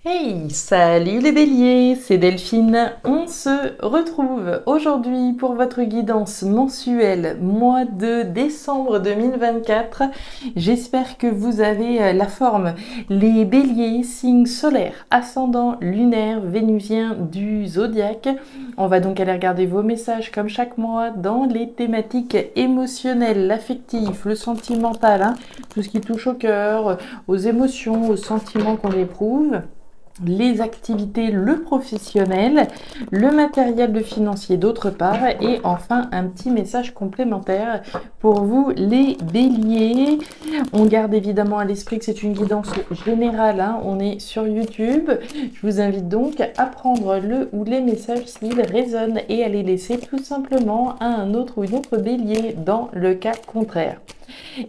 Hey, salut les béliers, c'est Delphine. On se retrouve aujourd'hui pour votre guidance mensuelle mois de décembre 2024. J'espère que vous avez la forme. Les béliers, signe solaire, ascendant lunaire, vénusien du zodiaque. On va donc aller regarder vos messages comme chaque mois dans les thématiques émotionnelles, l'affectif, le sentimental, tout ce qui touche au cœur, aux émotions, aux sentiments qu'on éprouve, les activités, le professionnel, le matériel de financier d'autre part et enfin un petit message complémentaire pour vous les béliers. On garde évidemment à l'esprit que c'est une guidance générale, on est sur YouTube. Je vous invite donc à prendre le ou les messages s'ils résonnent et à les laisser tout simplement à un autre ou une autre bélier dans le cas contraire.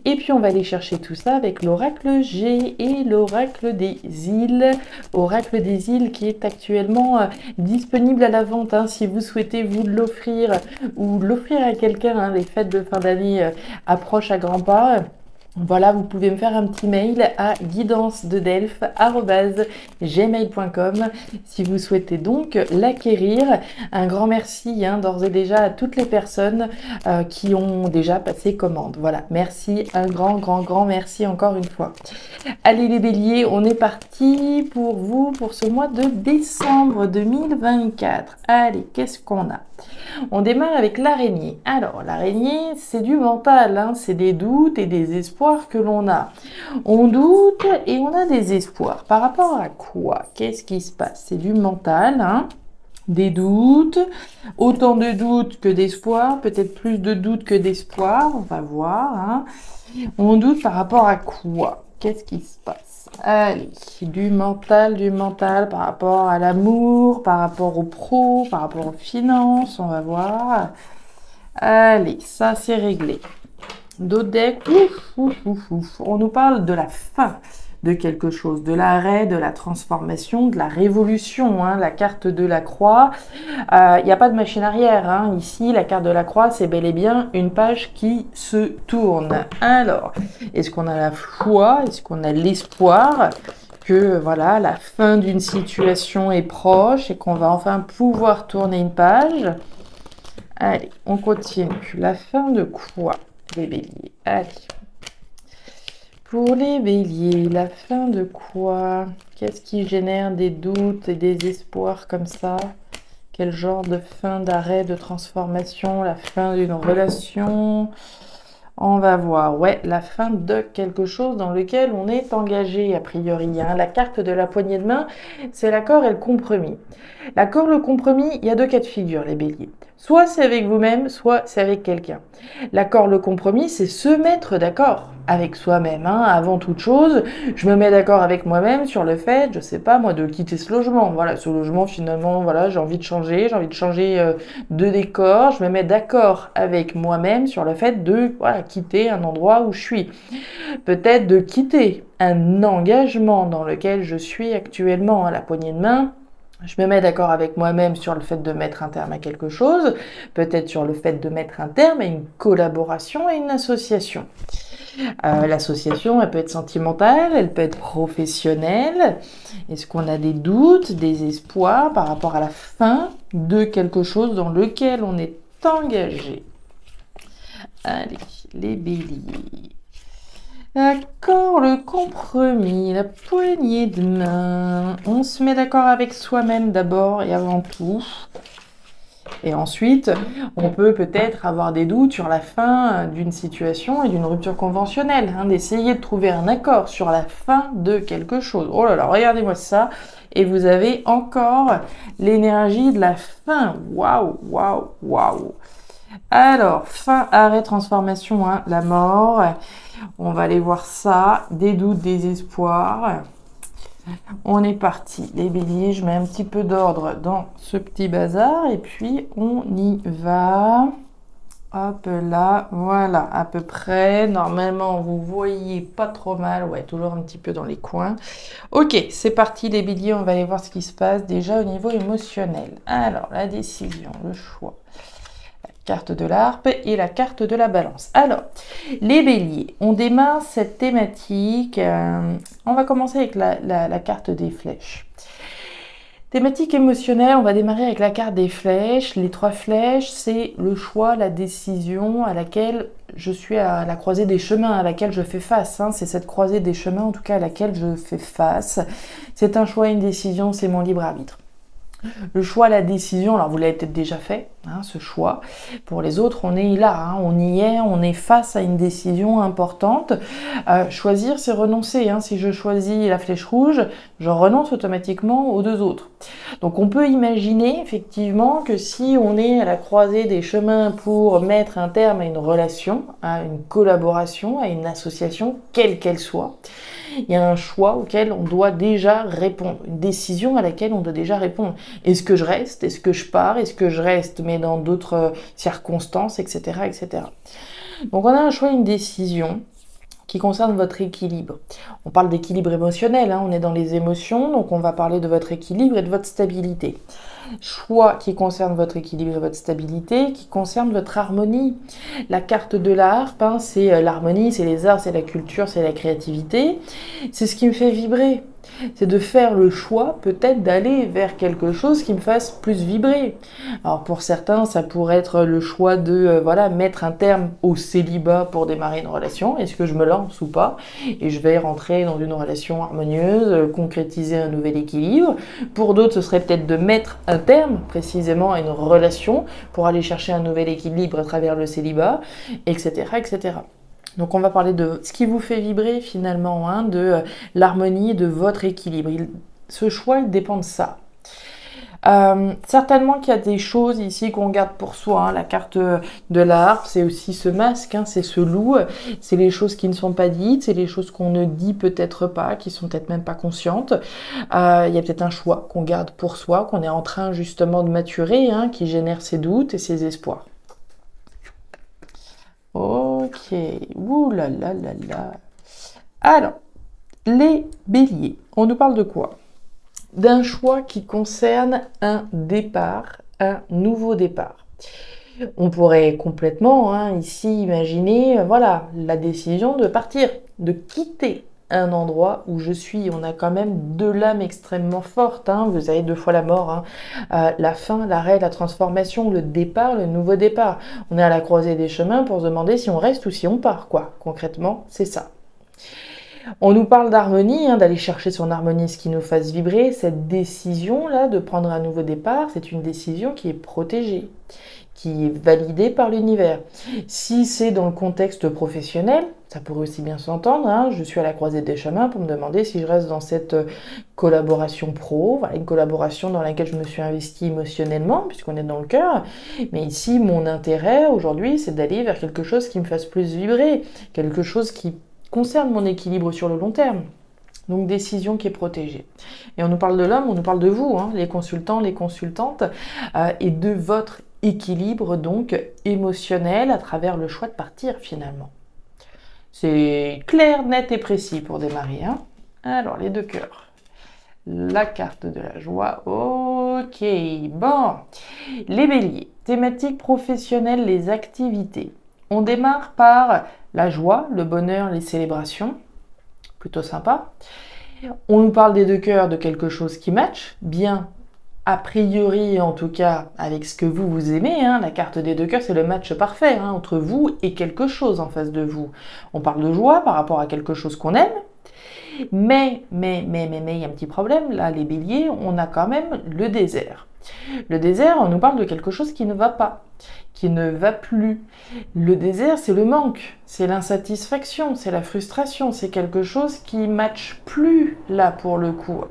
Et puis on va aller chercher tout ça avec l'oracle G et l'oracle des îles. Oracle des îles qui est actuellement disponible à la vente si vous souhaitez vous l'offrir ou l'offrir à quelqu'un. Les fêtes de fin d'année approchent à grands pas. Voilà, vous pouvez me faire un petit mail à guidancededelphes@gmail.com si vous souhaitez donc l'acquérir. Un grand merci d'ores et déjà à toutes les personnes qui ont déjà passé commande. Voilà, merci, un grand merci encore une fois. Allez les béliers, on est parti pour vous pour ce mois de décembre 2024. Allez, qu'est-ce qu'on a ? On démarre avec l'araignée. Alors, l'araignée, c'est du mental, c'est des doutes et des espoirs que l'on a. On doute et on a des espoirs. Par rapport à quoi? Qu'est-ce qui se passe? C'est du mental, des doutes, autant de doutes que d'espoir, peut-être plus de doutes que d'espoir, on va voir. On doute par rapport à quoi? Qu'est-ce qui se passe? Allez, du mental par rapport à l'amour, par rapport au pro, par rapport aux finances, on va voir. Allez, ça c'est réglé. D'autres decks, on nous parle de la fin de quelque chose, de l'arrêt, de la transformation, de la révolution, la carte de la croix. Il n'y a pas de machine arrière. Ici, la carte de la croix, c'est bel et bien une page qui se tourne. Alors, est-ce qu'on a la foi? Est-ce qu'on a l'espoir que voilà, la fin d'une situation est proche et qu'on va enfin pouvoir tourner une page? Allez, on continue. La fin de quoi, les béliers? Allez. Pour les béliers, la fin de quoi? Qu'est-ce qui génère des doutes et des espoirs comme ça? Quel genre de fin, d'arrêt, de transformation? La fin d'une relation? On va voir, la fin de quelque chose dans lequel on est engagé, a priori. La carte de la poignée de main, c'est l'accord et le compromis. L'accord, le compromis, il y a deux cas de figure, les béliers. Soit c'est avec vous-même, soit c'est avec quelqu'un. L'accord, le compromis, c'est se mettre d'accord avec soi-même. Avant toute chose, je me mets d'accord avec moi-même sur le fait, je sais pas moi, de quitter ce logement. Voilà, ce logement finalement, voilà, j'ai envie de changer de décor. Je me mets d'accord avec moi-même sur le fait de quitter un endroit où je suis. Peut-être de quitter un engagement dans lequel je suis actuellement à la poignée de main. Je me mets d'accord avec moi-même sur le fait de mettre un terme à quelque chose, peut-être sur le fait de mettre un terme à une collaboration et une association. L'association, elle peut être sentimentale, elle peut être professionnelle. Est-ce qu'on a des doutes, des espoirs par rapport à la fin de quelque chose dans lequel on est engagé? Allez, les béliers. D'accord, le compromis, la poignée de main. On se met d'accord avec soi-même d'abord et avant tout. Et ensuite, on peut peut-être avoir des doutes sur la fin d'une situation et d'une rupture conventionnelle, d'essayer de trouver un accord sur la fin de quelque chose. Oh là là, regardez-moi ça. Et vous avez encore l'énergie de la fin. Waouh. Alors, fin, arrêt, transformation, la mort. On va aller voir ça. Des doutes, des espoirs. On est parti. Les béliers, je mets un petit peu d'ordre dans ce petit bazar. Et puis, on y va. Hop là, voilà, à peu près. Normalement, vous voyez pas trop mal. Ouais, toujours un petit peu dans les coins. Ok, c'est parti les béliers. On va aller voir ce qui se passe déjà au niveau émotionnel. Alors, la décision, le choix. carte de la harpe et la carte de la balance. Alors, les béliers, on démarre cette thématique. On va commencer avec la carte des flèches. Thématique émotionnelle, on va démarrer avec la carte des flèches. Les 3 flèches, c'est le choix, la décision à laquelle je suis à la croisée des chemins, à laquelle je fais face. C'est cette croisée des chemins, en tout cas, à laquelle je fais face. C'est un choix, une décision, c'est mon libre arbitre. Le choix, la décision, alors vous l'avez peut-être déjà fait, ce choix. Pour les autres, on est là, on y est, on est face à une décision importante. Choisir, c'est renoncer. Si je choisis la flèche rouge, je renonce automatiquement aux 2 autres. Donc on peut imaginer effectivement que si on est à la croisée des chemins pour mettre un terme à une relation, à une collaboration, à une association, quelle qu'elle soit, il y a un choix auquel on doit déjà répondre, une décision à laquelle on doit déjà répondre. Est-ce que je reste? Est-ce que je pars? Est-ce que je reste mais dans d'autres circonstances, etc., etc. Donc on a un choix, une décision qui concerne votre équilibre. On parle d'équilibre émotionnel, on est dans les émotions, donc on va parler de votre équilibre et de votre stabilité. Choix qui concerne votre équilibre et votre stabilité, qui concerne votre harmonie. La carte de la harpe, c'est l'harmonie, c'est les arts, c'est la culture, c'est la créativité. C'est ce qui me fait vibrer. C'est de faire le choix peut-être d'aller vers quelque chose qui me fasse plus vibrer. Alors pour certains, ça pourrait être le choix de mettre un terme au célibat pour démarrer une relation. Est-ce que je me lance ou pas? Et je vais rentrer dans une relation harmonieuse, concrétiser un nouvel équilibre. Pour d'autres, ce serait peut-être de mettre un terme précisément à une relation pour aller chercher un nouvel équilibre à travers le célibat, etc., etc. Donc on va parler de ce qui vous fait vibrer finalement, de l'harmonie, de votre équilibre. Ce choix, il dépend de ça. Certainement qu'il y a des choses ici qu'on garde pour soi. La carte de la harpe, c'est aussi ce masque, c'est ce loup. C'est les choses qui ne sont pas dites, c'est les choses qu'on ne dit peut-être pas, qui sont peut-être même pas conscientes. Il y a peut-être un choix qu'on garde pour soi, qu'on est en train justement de maturer, qui génère ses doutes et ses espoirs. Ok, ouh là là là là. Alors, les béliers, on nous parle de quoi? D'un choix qui concerne un départ, un nouveau départ. On pourrait complètement ici imaginer, la décision de partir, de quitter un endroit où je suis. On a quand même 2 lames extrêmement fortes. Vous avez 2 fois la mort. La fin, l'arrêt, la transformation, le départ, le nouveau départ. On est à la croisée des chemins pour se demander si on reste ou si on part, quoi. Concrètement, c'est ça. On nous parle d'harmonie, d'aller chercher son harmonie, ce qui nous fasse vibrer. Cette décision-là de prendre un nouveau départ, c'est une décision qui est protégée, qui est validée par l'univers. Si c'est dans le contexte professionnel, ça pourrait aussi bien s'entendre. Je suis à la croisée des chemins pour me demander si je reste dans cette collaboration pro, une collaboration dans laquelle je me suis investie émotionnellement, puisqu'on est dans le cœur. Mais ici, mon intérêt aujourd'hui, c'est d'aller vers quelque chose qui me fasse plus vibrer, quelque chose qui concerne mon équilibre sur le long terme. Donc décision qui est protégée. Et on nous parle de l'homme, on nous parle de vous, les consultants, les consultantes, et de votre équilibre donc émotionnel à travers le choix de partir finalement. C'est clair, net et précis pour démarrer. Alors les 2 cœurs. La carte de la joie. Ok, bon. Les béliers, thématique professionnelle, les activités. On démarre par la joie, le bonheur, les célébrations. Plutôt sympa. On nous parle des 2 cœurs, de quelque chose qui match, bien a priori en tout cas avec ce que vous aimez. La carte des 2 cœurs, c'est le match parfait entre vous et quelque chose en face de vous. On parle de joie par rapport à quelque chose qu'on aime, mais il y a un petit problème, là les béliers, on a quand même le désert. Le désert, on nous parle de quelque chose qui ne va pas, qui ne va plus. Le désert, c'est le manque, c'est l'insatisfaction, c'est la frustration, c'est quelque chose qui ne matche plus là pour le coup.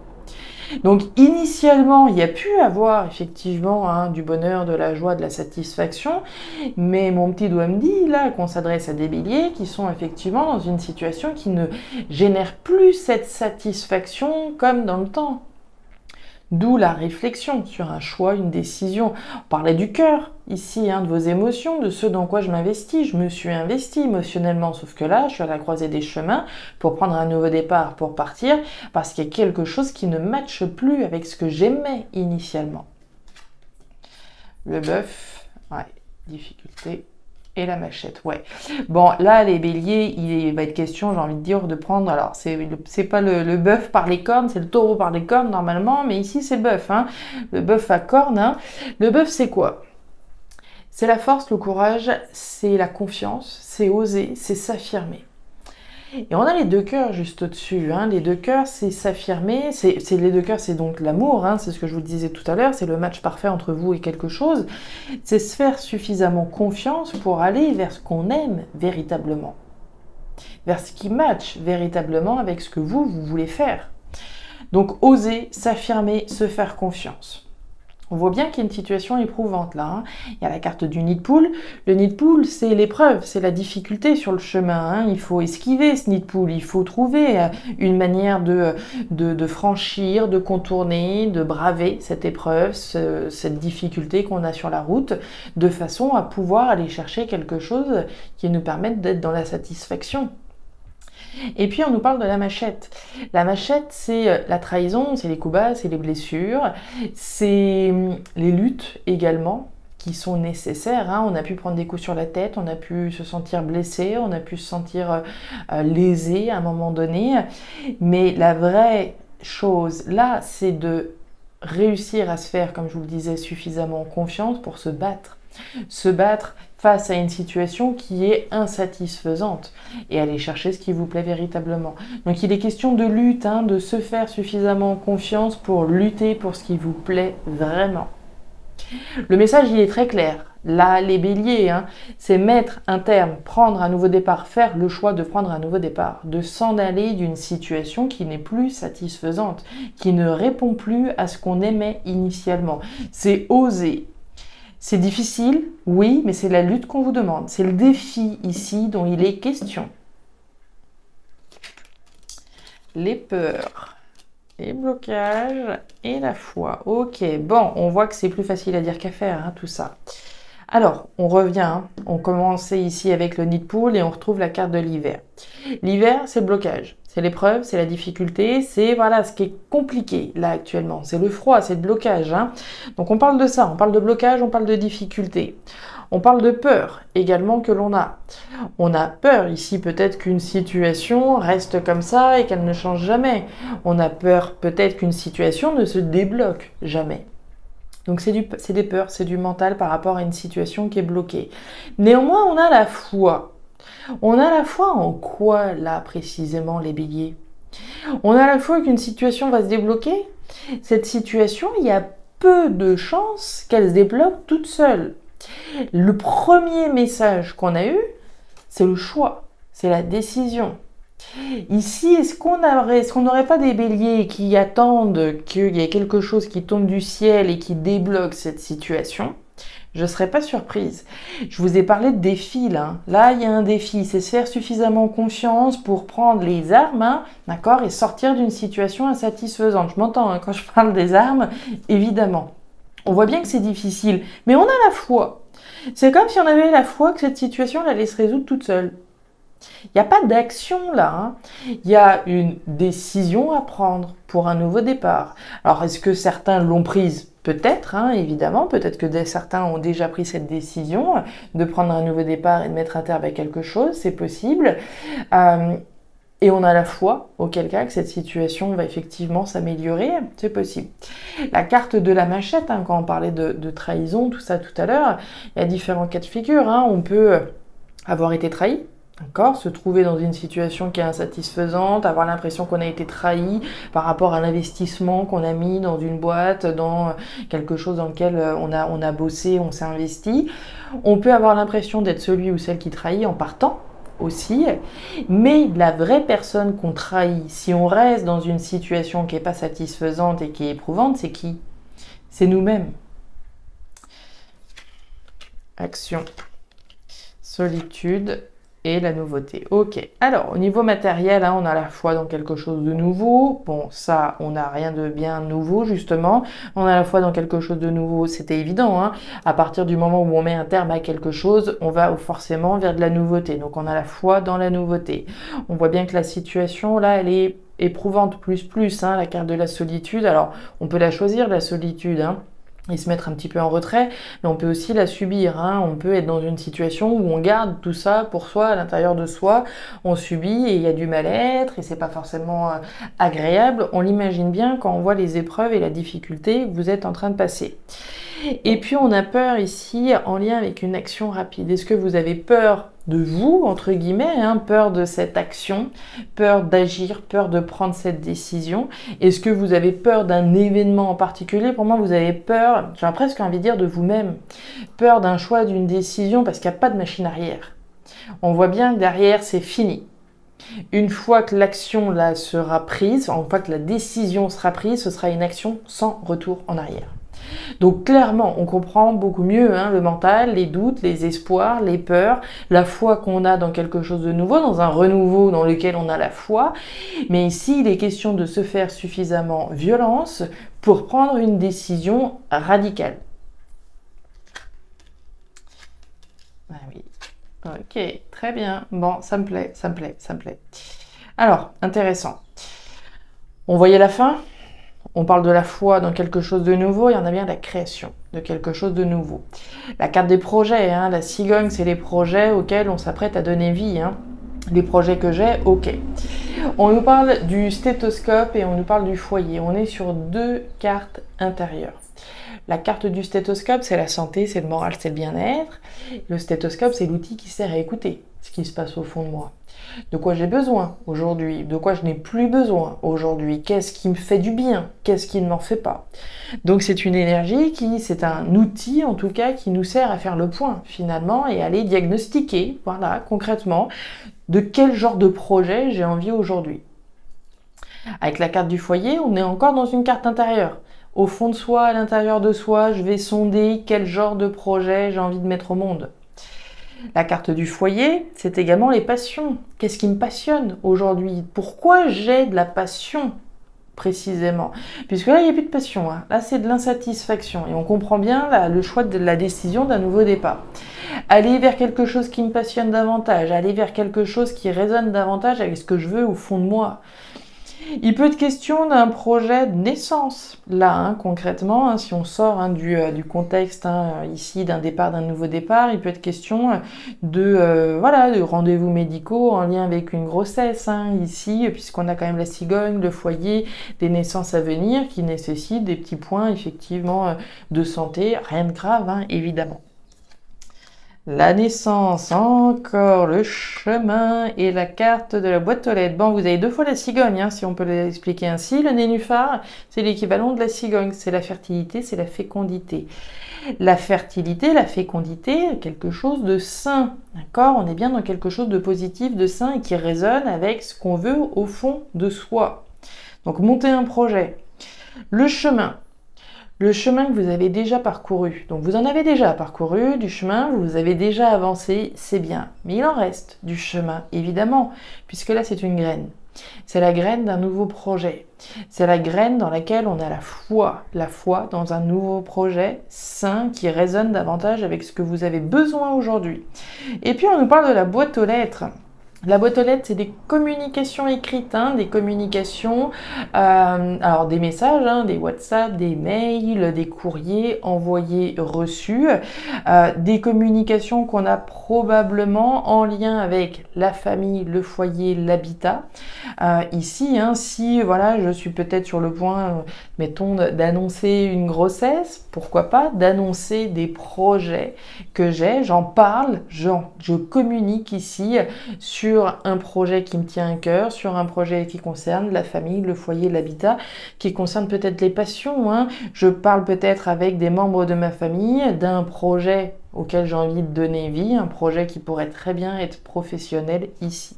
Donc initialement, il y a pu avoir effectivement du bonheur, de la joie, de la satisfaction, mais mon petit doigt me dit là qu'on s'adresse à des béliers qui sont effectivement dans une situation qui ne génère plus cette satisfaction comme dans le temps. D'où la réflexion sur un choix, une décision. On parlait du cœur, ici, de vos émotions, de ce dans quoi je m'investis. Je me suis investi émotionnellement, sauf que là, je suis à la croisée des chemins pour prendre un nouveau départ, pour partir, parce qu'il y a quelque chose qui ne matche plus avec ce que j'aimais initialement. Le bœuf, difficulté et la machette, ouais. Bon, là, les béliers, il va être question, j'ai envie de dire, de prendre, alors, c'est pas le bœuf par les cornes, c'est le taureau par les cornes, normalement, mais ici, c'est bœuf, hein. Le bœuf à cornes, hein. Le bœuf, c'est quoi? C'est la force, le courage, c'est la confiance, c'est oser, c'est s'affirmer. Et on a les deux cœurs juste au-dessus, hein. Les deux cœurs, c'est s'affirmer, les deux cœurs, c'est donc l'amour, hein. C'est ce que je vous disais tout à l'heure, c'est le match parfait entre vous et quelque chose. C'est se faire suffisamment confiance pour aller vers ce qu'on aime véritablement, vers ce qui match véritablement avec ce que vous voulez faire. Donc oser, s'affirmer, se faire confiance. On voit bien qu'il y a une situation éprouvante là, hein. Il y a la carte du nid de poule. Le nid de poule, c'est l'épreuve, c'est la difficulté sur le chemin, hein. Il faut esquiver ce nid de poule, il faut trouver une manière de franchir, de contourner, de braver cette épreuve, cette difficulté qu'on a sur la route, de façon à pouvoir aller chercher quelque chose qui nous permette d'être dans la satisfaction. Et puis on nous parle de la machette. La machette, c'est la trahison, c'est les coups bas, c'est les blessures, c'est les luttes également qui sont nécessaires, hein. On a pu prendre des coups sur la tête, on a pu se sentir blessé, on a pu se sentir lésé à un moment donné. Mais la vraie chose là, c'est de réussir à se faire, comme je vous le disais, suffisamment confiance pour se battre. Se battre face à une situation qui est insatisfaisante et aller chercher ce qui vous plaît véritablement. Donc il est question de lutte, hein, de se faire suffisamment confiance pour lutter pour ce qui vous plaît vraiment. Le message, il est très clair. Là, les béliers, hein, c'est mettre un terme, prendre un nouveau départ, faire le choix de prendre un nouveau départ, de s'en aller d'une situation qui n'est plus satisfaisante, qui ne répond plus à ce qu'on aimait initialement. C'est oser. C'est difficile, oui, mais c'est la lutte qu'on vous demande. C'est le défi ici dont il est question. Les peurs, les blocages et la foi. Ok, bon, on voit que c'est plus facile à dire qu'à faire, hein, tout ça. Alors, on revient, hein. On commençait ici avec le nid de poule et on retrouve la carte de l'hiver. L'hiver, c'est le blocage. C'est l'épreuve, c'est la difficulté, c'est voilà ce qui est compliqué là actuellement. C'est le froid, c'est le blocage, hein. Donc on parle de ça, on parle de blocage, on parle de difficulté. On parle de peur également que l'on a. On a peur ici peut-être qu'une situation reste comme ça et qu'elle ne change jamais. On a peur peut-être qu'une situation ne se débloque jamais. Donc c'est des peurs, c'est du mental par rapport à une situation qui est bloquée. Néanmoins, on a la foi. On a la foi en quoi, là, précisément, les béliers? On a la foi qu'une situation va se débloquer. Cette situation, il y a peu de chances qu'elle se débloque toute seule. Le premier message qu'on a eu, c'est le choix, c'est la décision. Ici, est-ce qu'on n'aurait pas des béliers qui attendent qu'il y ait quelque chose qui tombe du ciel et qui débloque cette situation? Je ne serais pas surprise. Je vous ai parlé de défi là. Là, il y a un défi, c'est se faire suffisamment confiance pour prendre les armes, hein, d'accord, et sortir d'une situation insatisfaisante. Je m'entends hein, quand je parle des armes, évidemment. On voit bien que c'est difficile, mais on a la foi. C'est comme si on avait la foi que cette situation elle allait se résoudre toute seule. Il n'y a pas d'action là, hein. Il y a une décision à prendre pour un nouveau départ. Alors, est-ce que certains l'ont prise? Peut-être, hein, évidemment, peut-être que certains ont déjà pris cette décision de prendre un nouveau départ et de mettre un terme à quelque chose, c'est possible. Et on a la foi, auquel cas que cette situation va effectivement s'améliorer, c'est possible. La carte de la machette, hein, quand on parlait de trahison, tout ça tout à l'heure, il y a différents cas de figure, hein. On peut avoir été trahi, d'accord, se trouver dans une situation qui est insatisfaisante, avoir l'impression qu'on a été trahi par rapport à l'investissement qu'on a mis dans une boîte, dans quelque chose dans lequel on a bossé, on s'est investi. On peut avoir l'impression d'être celui ou celle qui trahit en partant aussi, mais la vraie personne qu'on trahit, si on reste dans une situation qui n'est pas satisfaisante et qui est éprouvante, c'est qui? C'est nous-mêmes. Action, solitude et la nouveauté. Ok, alors au niveau matériel, hein, on a la foi dans quelque chose de nouveau. Bon, ça, on n'a rien de bien nouveau justement. On a la foi dans quelque chose de nouveau, c'était évident, hein. À partir du moment où on met un terme à quelque chose, on va forcément vers de la nouveauté. Donc on a la foi dans la nouveauté. On voit bien que la situation là, elle est éprouvante plus, hein, la carte de la solitude. Alors on peut la choisir la solitude, hein. et se mettre un petit peu en retrait, mais on peut aussi la subir, hein. On peut être dans une situation où on garde tout ça pour soi, à l'intérieur de soi, on subit et il y a du mal-être et c'est pas forcément agréable. On l'imagine bien quand on voit les épreuves et la difficulté que vous êtes en train de passer. Et puis on a peur ici en lien avec une action rapide. Est-ce que vous avez peur de vous, entre guillemets, hein, peur de cette action, peur d'agir, peur de prendre cette décision? Est-ce que vous avez peur d'un événement en particulier? Pour moi, vous avez peur, j'ai presque envie de dire, de vous-même. Peur d'un choix, d'une décision, parce qu'il n'y a pas de machine arrière. On voit bien que derrière, c'est fini. Une fois que l'action là sera prise, une fois que la décision sera prise, ce sera une action sans retour en arrière. Donc clairement, on comprend beaucoup mieux hein, le mental, les doutes, les espoirs, les peurs, la foi qu'on a dans quelque chose de nouveau, dans un renouveau dans lequel on a la foi. Mais ici, il est question de se faire suffisamment violence pour prendre une décision radicale. Ah oui, ok, très bien. Bon, ça me plaît, ça me plaît, ça me plaît. Alors, intéressant. On voyait la fin ? On parle de la foi dans quelque chose de nouveau, il y en a bien la création de quelque chose de nouveau. La carte des projets, hein, la cigogne, c'est les projets auxquels on s'apprête à donner vie. Hein. Les projets que j'ai, ok. On nous parle du stéthoscope et on nous parle du foyer. On est sur deux cartes intérieures. La carte du stéthoscope, c'est la santé, c'est le moral, c'est le bien-être. Le stéthoscope, c'est l'outil qui sert à écouter ce qui se passe au fond de moi. De quoi j'ai besoin aujourd'hui, de quoi je n'ai plus besoin aujourd'hui, qu'est-ce qui me fait du bien, qu'est-ce qui ne m'en fait pas. Donc c'est une énergie c'est un outil en tout cas qui nous sert à faire le point finalement et à aller diagnostiquer, voilà, concrètement, de quel genre de projet j'ai envie aujourd'hui. Avec la carte du foyer, on est encore dans une carte intérieure. Au fond de soi, à l'intérieur de soi, je vais sonder quel genre de projet j'ai envie de mettre au monde. La carte du foyer, c'est également les passions. Qu'est-ce qui me passionne aujourd'hui? Pourquoi j'ai de la passion précisément? Puisque là, il n'y a plus de passion. Hein. Là, c'est de l'insatisfaction. Et on comprend bien là, le choix de la décision d'un nouveau départ. Aller vers quelque chose qui me passionne davantage, aller vers quelque chose qui résonne davantage avec ce que je veux au fond de moi. Il peut être question d'un projet de naissance, là, hein, concrètement, hein, si on sort hein, du contexte ici d'un départ, d'un nouveau départ, il peut être question de rendez-vous médicaux en lien avec une grossesse, hein, ici, puisqu'on a quand même la cigogne, le foyer, des naissances à venir qui nécessitent des petits points, effectivement, de santé, rien de grave, hein, évidemment. La naissance, encore le chemin et la carte de la boîte aux lettres. Bon, vous avez deux fois la cigogne, hein, si on peut l'expliquer ainsi. Le nénuphar, c'est l'équivalent de la cigogne. C'est la fertilité, c'est la fécondité. La fertilité, la fécondité, quelque chose de sain. D'accord? On est bien dans quelque chose de positif, de sain et qui résonne avec ce qu'on veut au fond de soi. Donc, monter un projet. Le chemin. Le chemin que vous avez déjà parcouru. Donc vous en avez déjà parcouru du chemin, vous avez déjà avancé, c'est bien. Mais il en reste du chemin, évidemment, puisque là c'est une graine. C'est la graine d'un nouveau projet. C'est la graine dans laquelle on a la foi dans un nouveau projet sain qui résonne davantage avec ce que vous avez besoin aujourd'hui. Et puis on nous parle de la boîte aux lettres. La boîte aux lettres, c'est des communications écrites, hein, des communications, alors des messages, hein, des WhatsApp, des mails, des courriers envoyés, reçus, des communications qu'on a probablement en lien avec la famille, le foyer, l'habitat. Ici, hein, si voilà, je suis peut-être sur le point, mettons, d'annoncer une grossesse, pourquoi pas, d'annoncer des projets que j'ai, j'en parle, je communique ici sur un projet qui me tient à cœur, sur un projet qui concerne la famille, le foyer, l'habitat, qui concerne peut-être les passions. Hein. Je parle peut-être avec des membres de ma famille d'un projet auquel j'ai envie de donner vie, un projet qui pourrait très bien être professionnel ici.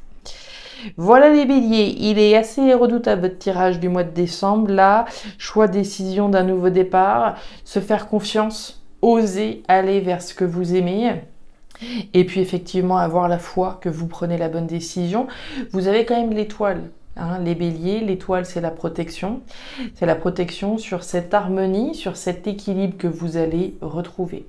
Voilà les béliers, il est assez redoutable votre tirage du mois de décembre. Là, choix, décision d'un nouveau départ, se faire confiance, oser aller vers ce que vous aimez. Et puis effectivement avoir la foi que vous prenez la bonne décision. Vous avez quand même l'étoile, hein, les béliers, l'étoile c'est la protection. C'est la protection sur cette harmonie, sur cet équilibre que vous allez retrouver.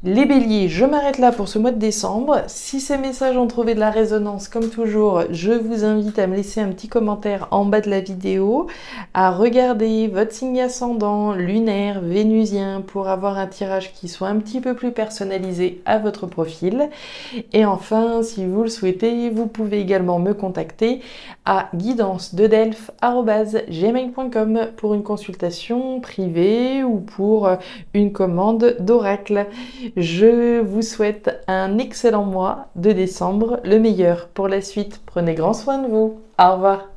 Les béliers, je m'arrête là pour ce mois de décembre. Si ces messages ont trouvé de la résonance, comme toujours, je vous invite à me laisser un petit commentaire en bas de la vidéo, à regarder votre signe ascendant, lunaire, vénusien, pour avoir un tirage qui soit un petit peu plus personnalisé à votre profil. Et enfin, si vous le souhaitez, vous pouvez également me contacter à guidancededelphes@gmail.com pour une consultation privée ou pour une commande d'oracle. Je vous souhaite un excellent mois de décembre, le meilleur pour la suite. Prenez grand soin de vous. Au revoir.